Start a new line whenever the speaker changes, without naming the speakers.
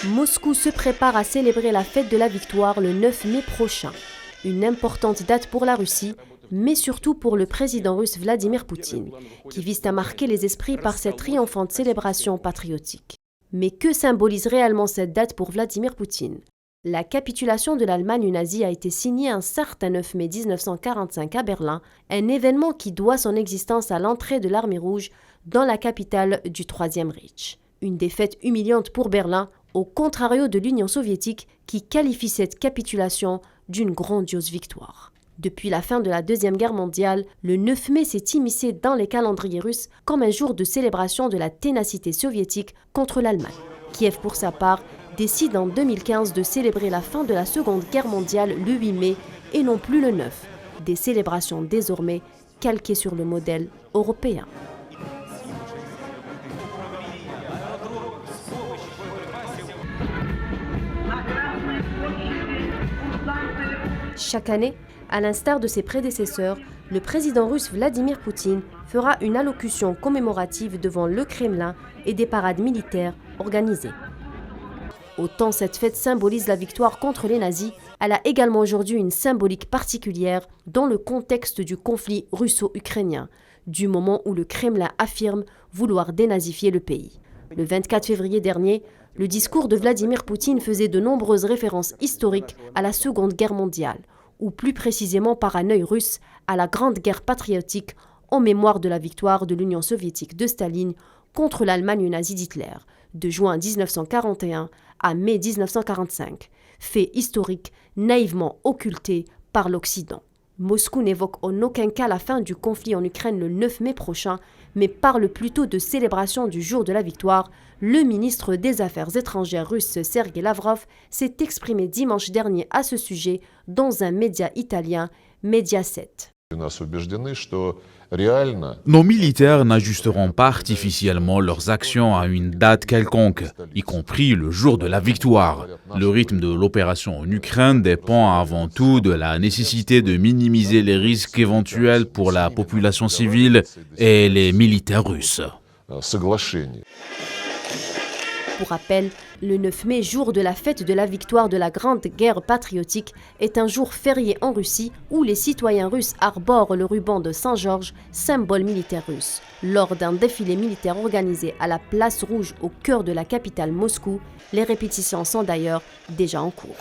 Moscou se prépare à célébrer la fête de la victoire le 9 mai prochain. Une importante date pour la Russie, mais surtout pour le président russe Vladimir Poutine, qui vise à marquer les esprits par cette triomphante célébration patriotique. Mais que symbolise réellement cette date pour Vladimir Poutine ? La capitulation de l'Allemagne nazie a été signée un certain 9 mai 1945 à Berlin, un événement qui doit son existence à l'entrée de l'armée rouge dans la capitale du Troisième Reich. Une défaite humiliante pour Berlin, au contrario de l'Union soviétique qui qualifie cette capitulation d'une grandiose victoire. Depuis la fin de la Deuxième Guerre mondiale, le 9 mai s'est immiscé dans les calendriers russes comme un jour de célébration de la ténacité soviétique contre l'Allemagne. Kiev, pour sa part, décide en 2015 de célébrer la fin de la Seconde Guerre mondiale le 8 mai et non plus le 9. Des célébrations désormais calquées sur le modèle européen. Chaque année, à l'instar de ses prédécesseurs, le président russe Vladimir Poutine fera une allocution commémorative devant le Kremlin et des parades militaires organisées. Autant cette fête symbolise la victoire contre les nazis, elle a également aujourd'hui une symbolique particulière dans le contexte du conflit russo-ukrainien, du moment où le Kremlin affirme vouloir dénazifier le pays. Le 24 février dernier, le discours de Vladimir Poutine faisait de nombreuses références historiques à la Seconde Guerre mondiale, ou plus précisément par un œil russe à la Grande Guerre patriotique en mémoire de la victoire de l'Union soviétique de Staline contre l'Allemagne nazie d'Hitler, de juin 1941 à mai 1945, fait historique naïvement occulté par l'Occident. Moscou n'évoque en aucun cas la fin du conflit en Ukraine le 9 mai prochain, mais parle plutôt de célébration du jour de la victoire. Le ministre des Affaires étrangères russe Sergei Lavrov s'est exprimé dimanche dernier à ce sujet dans un média italien, Mediaset.
Nos militaires n'ajusteront pas artificiellement leurs actions à une date quelconque, y compris le jour de la victoire. Le rythme de l'opération en Ukraine dépend avant tout de la nécessité de minimiser les risques éventuels pour la population civile et les militaires russes.
Pour rappel, le 9 mai, jour de la fête de la victoire de la Grande Guerre patriotique, est un jour férié en Russie où les citoyens russes arborent le ruban de Saint-Georges, symbole militaire russe. Lors d'un défilé militaire organisé à la Place Rouge au cœur de la capitale Moscou, les répétitions sont d'ailleurs déjà en cours.